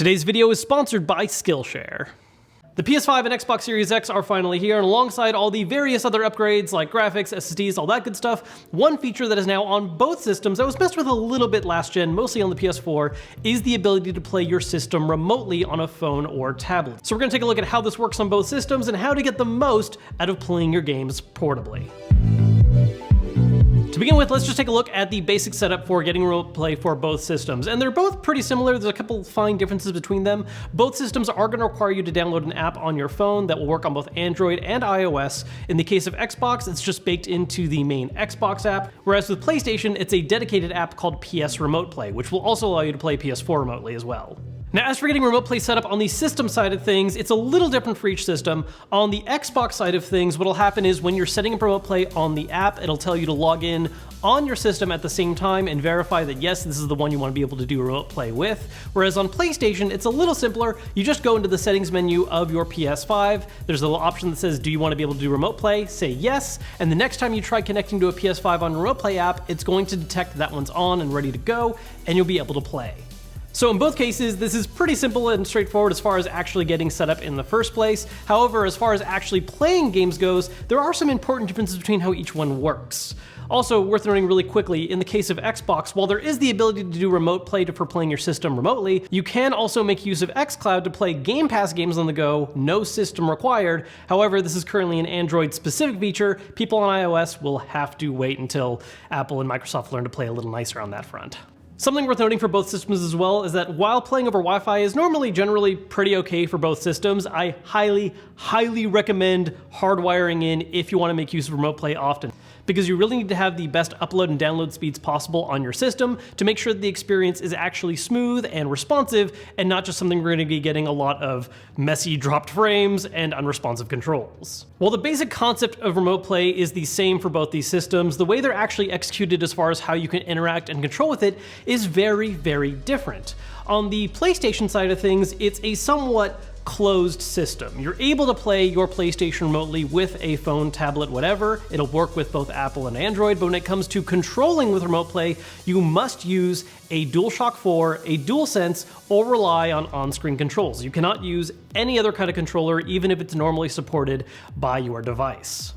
Today's video is sponsored by Skillshare. The PS5 and Xbox Series X are finally here, and alongside all the various other upgrades like graphics, SSDs, all that good stuff, one feature that is now on both systems that was messed with a little bit last gen, mostly on the PS4, is the ability to play your system remotely on a phone or tablet. So we're going to take a look at how this works on both systems and how to get the most out of playing your games portably. To begin with, let's just take a look at the basic setup for getting remote play for both systems. And they're both pretty similar. There's a couple fine differences between them. Both systems are going to require you to download an app on your phone that will work on both Android and iOS. In the case of Xbox, it's just baked into the main Xbox app, whereas with PlayStation, it's a dedicated app called PS Remote Play, which will also allow you to play PS4 remotely as well. Now, as for getting remote play set up on the system side of things, it's a little different for each system. On the Xbox side of things, what'll happen is when you're setting up remote play on the app, it'll tell you to log in on your system at the same time and verify that yes, this is the one you want to be able to do remote play with. Whereas on PlayStation, it's a little simpler. You just go into the settings menu of your PS5. There's a little option that says, do you want to be able to do remote play? Say yes. And the next time you try connecting to a PS5 on a remote play app, it's going to detect that one's on and ready to go, and you'll be able to play. So in both cases, this is pretty simple and straightforward as far as actually getting set up in the first place. However, as far as actually playing games goes, there are some important differences between how each one works. Also, worth noting really quickly, in the case of Xbox, while there is the ability to do remote play for playing your system remotely, you can also make use of xCloud to play Game Pass games on the go, no system required. However, this is currently an Android-specific feature. People on iOS will have to wait until Apple and Microsoft learn to play a little nicer on that front. Something worth noting for both systems as well is that while playing over Wi-Fi is normally generally pretty okay for both systems, I highly recommend hardwiring in if you want to make use of remote play often, because you really need to have the best upload and download speeds possible on your system to make sure that the experience is actually smooth and responsive and not just something we're going to be getting a lot of messy dropped frames and unresponsive controls. While the basic concept of remote play is the same for both these systems, the way they're actually executed as far as how you can interact and control with it is very different. On the PlayStation side of things, it's a somewhat closed system. You're able to play your PlayStation remotely with a phone, tablet, whatever. It'll work with both Apple and Android, but when it comes to controlling with remote play, you must use a DualShock 4, a DualSense, or rely on on-screen controls. You cannot use any other kind of controller, even if it's normally supported by your device.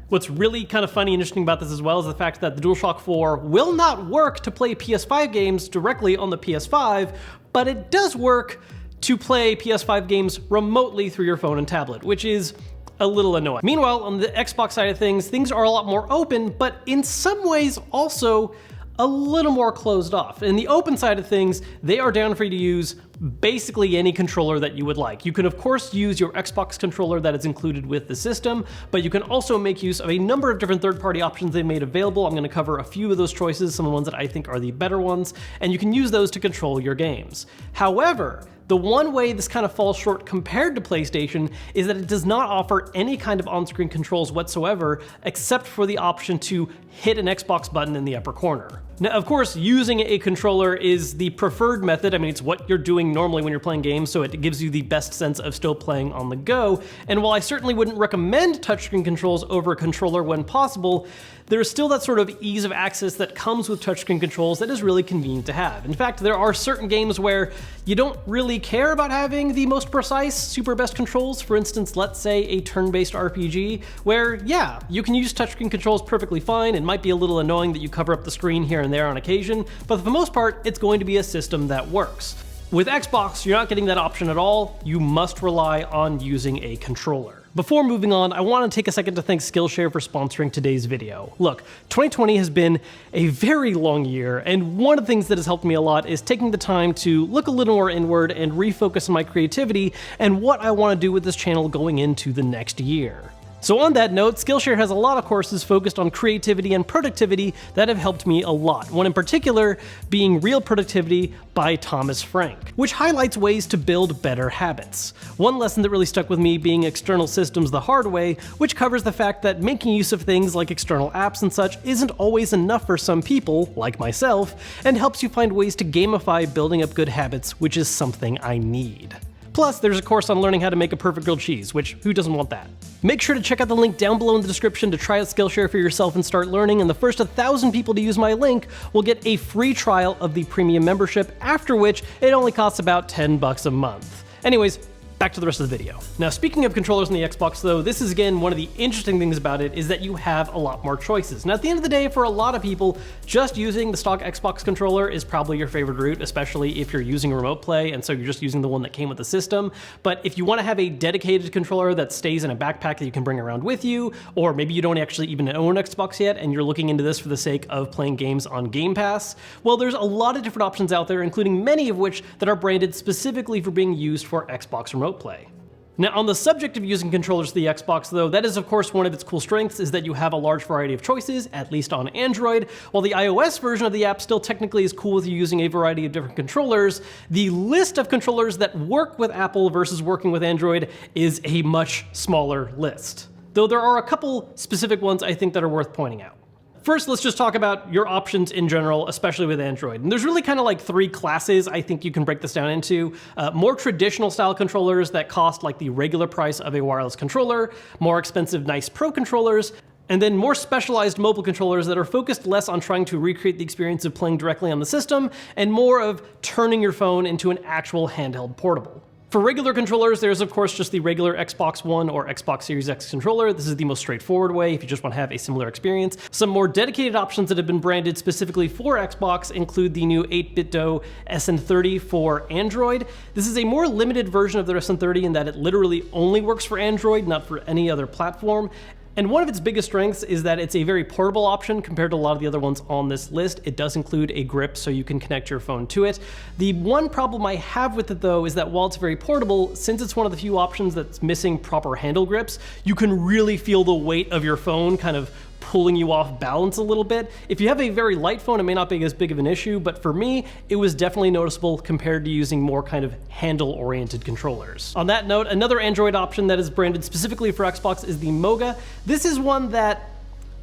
What's really kind of funny and interesting about this as well is the fact that the DualShock 4 will not work to play PS5 games directly on the PS5, but it does work to play PS5 games remotely through your phone and tablet, which is a little annoying. Meanwhile, on the Xbox side of things are a lot more open, but in some ways also a little more closed off. In the open side of things, they are down for you to use basically any controller that you would like. You can of course use your Xbox controller that is included with the system, but you can also make use of a number of different third-party options they made available. I'm going to cover a few of those choices, some of the ones that I think are the better ones, and you can use those to control your games. However, the one way this kind of falls short compared to PlayStation is that it does not offer any kind of on-screen controls whatsoever, except for the option to hit an Xbox button in the upper corner. Now, of course, using a controller is the preferred method. I mean, it's what you're doing normally when you're playing games, so it gives you the best sense of still playing on the go. And while I certainly wouldn't recommend touchscreen controls over a controller when possible, there's still that sort of ease of access that comes with touchscreen controls that is really convenient to have. In fact, there are certain games where you don't really care about having the most precise, super best controls. For instance, let's say a turn-based RPG, where, yeah, you can use touchscreen controls perfectly fine. It might be a little annoying that you cover up the screen here and there on occasion, but for the most part, it's going to be a system that works. With Xbox, you're not getting that option at all. You must rely on using a controller. Before moving on, I want to take a second to thank Skillshare for sponsoring today's video. Look, 2020 has been a very long year, and one of the things that has helped me a lot is taking the time to look a little more inward and refocus on my creativity and what I want to do with this channel going into the next year. So on that note, Skillshare has a lot of courses focused on creativity and productivity that have helped me a lot. One in particular being Real Productivity by Thomas Frank, which highlights ways to build better habits. One lesson that really stuck with me being External Systems the Hard Way, which covers the fact that making use of things like external apps and such isn't always enough for some people, like myself, and helps you find ways to gamify building up good habits, which is something I need. Plus, there's a course on learning how to make a perfect grilled cheese, which who doesn't want that? Make sure to check out the link down below in the description to try out Skillshare for yourself and start learning, and the first 1,000 people to use my link will get a free trial of the premium membership, after which it only costs about $10 a month. Anyways, back to the rest of the video. Now, speaking of controllers on the Xbox though, this is again one of the interesting things about it is that you have a lot more choices. Now, at the end of the day, for a lot of people, just using the stock Xbox controller is probably your favorite route, especially if you're using remote play, and so you're just using the one that came with the system. But if you want to have a dedicated controller that stays in a backpack that you can bring around with you, or maybe you don't actually even own Xbox yet and you're looking into this for the sake of playing games on Game Pass, well, there's a lot of different options out there, including many of which that are branded specifically for being used for Xbox remote play. Now, on the subject of using controllers for the Xbox though, that is of course one of its cool strengths is that you have a large variety of choices, at least on Android. While the iOS version of the app still technically is cool with you using a variety of different controllers, the list of controllers that work with Apple versus working with Android is a much smaller list. Though there are a couple specific ones I think that are worth pointing out. First, let's just talk about your options in general, especially with Android. And there's really kind of like three classes I think you can break this down into. More traditional style controllers that cost like the regular price of a wireless controller, more expensive nice pro controllers, and then more specialized mobile controllers that are focused less on trying to recreate the experience of playing directly on the system and more of turning your phone into an actual handheld portable. For regular controllers, there's of course just the regular Xbox One or Xbox Series X controller. This is the most straightforward way if you just want to have a similar experience. Some more dedicated options that have been branded specifically for Xbox include the new 8BitDo SN30 for Android. This is a more limited version of their SN30 in that it literally only works for Android, not for any other platform. And one of its biggest strengths is that it's a very portable option compared to a lot of the other ones on this list. It does include a grip so you can connect your phone to it. The one problem I have with it though is that while it's very portable, since it's one of the few options that's missing proper handle grips, you can really feel the weight of your phone kind of pulling you off balance a little bit. If you have a very light phone, it may not be as big of an issue, but for me, it was definitely noticeable compared to using more kind of handle-oriented controllers. On that note, another Android option that is branded specifically for Xbox is the Moga. This is one that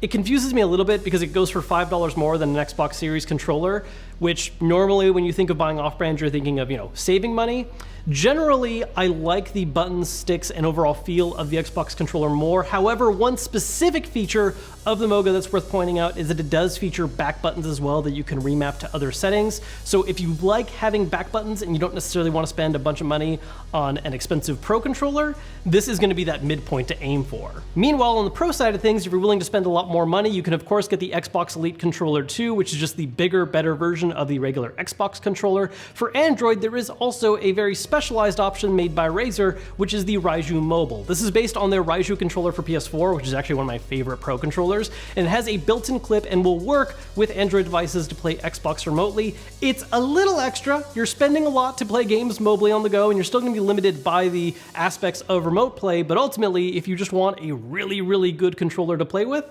it confuses me a little bit because it goes for $5 more than an Xbox Series controller, which normally when you think of buying off-brand, you're thinking of, saving money. Generally, I like the buttons, sticks, and overall feel of the Xbox controller more. However, one specific feature of the Moga that's worth pointing out is that it does feature back buttons as well that you can remap to other settings. So if you like having back buttons and you don't necessarily want to spend a bunch of money on an expensive Pro controller, this is going to be that midpoint to aim for. Meanwhile, on the Pro side of things, if you're willing to spend a lot more money, you can of course get the Xbox Elite Controller 2, which is just the bigger, better version of the regular Xbox controller. For Android, there is also a very specialized option made by Razer, which is the Raiju Mobile. This is based on their Raiju controller for PS4, which is actually one of my favorite Pro controllers, and it has a built-in clip and will work with Android devices to play Xbox remotely. It's a little extra. You're spending a lot to play games mobily on the go, and you're still going to be limited by the aspects of remote play, but ultimately, if you just want a really, really good controller to play with,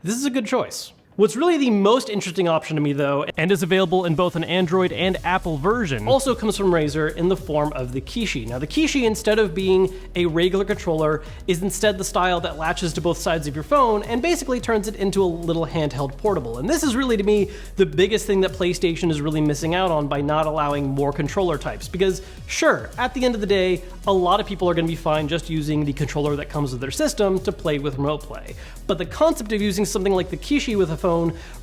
this is a good choice. What's really the most interesting option to me though, and is available in both an Android and Apple version, also comes from Razer in the form of the Kishi. Now the Kishi, instead of being a regular controller, is instead the style that latches to both sides of your phone and basically turns it into a little handheld portable. And this is really, to me, the biggest thing that PlayStation is really missing out on by not allowing more controller types. Because sure, at the end of the day, a lot of people are going to be fine just using the controller that comes with their system to play with remote play. But the concept of using something like the Kishi with a phone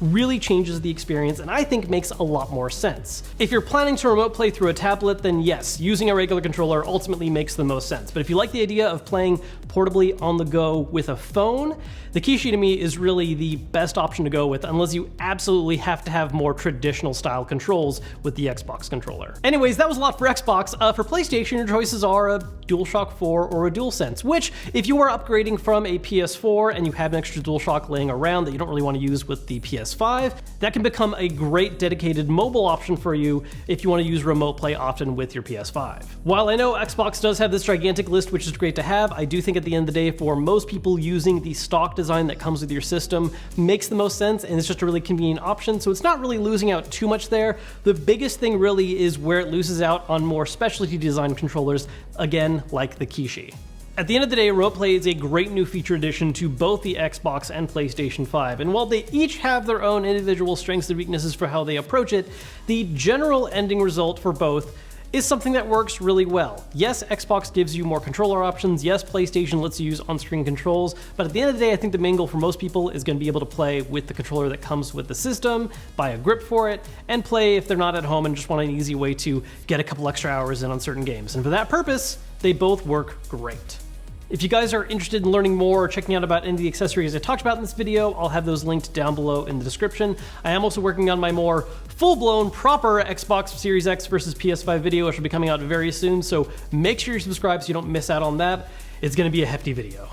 really changes the experience and I think makes a lot more sense. If you're planning to remote play through a tablet, then yes, using a regular controller ultimately makes the most sense. But if you like the idea of playing portably on the go with a phone, the Kishi to me is really the best option to go with unless you absolutely have to have more traditional style controls with the Xbox controller. Anyways, that was a lot for Xbox. For PlayStation, your choices are a DualShock 4 or a DualSense, which if you are upgrading from a PS4 and you have an extra DualShock laying around that you don't really want to use with the PS5, that can become a great dedicated mobile option for you if you want to use remote play often with your PS5. While I know Xbox does have this gigantic list, which is great to have, I do think at the end of the day, for most people, using the stock design that comes with your system makes the most sense, and it's just a really convenient option, so it's not really losing out too much there. The biggest thing really is where it loses out on more specialty design controllers, again, like the Kishi. At the end of the day, Remote Play is a great new feature addition to both the Xbox and PlayStation 5, and while they each have their own individual strengths and weaknesses for how they approach it, the general ending result for both is something that works really well. Yes, Xbox gives you more controller options. Yes, PlayStation lets you use on-screen controls, but at the end of the day, I think the main goal for most people is going to be able to play with the controller that comes with the system, buy a grip for it, and play if they're not at home and just want an easy way to get a couple extra hours in on certain games. And for that purpose, they both work great. If you guys are interested in learning more or checking out about any of the accessories I talked about in this video, I'll have those linked down below in the description. I am also working on my more full-blown, proper Xbox Series X versus PS5 video, which will be coming out very soon, so make sure you're subscribed so you don't miss out on that. It's going to be a hefty video.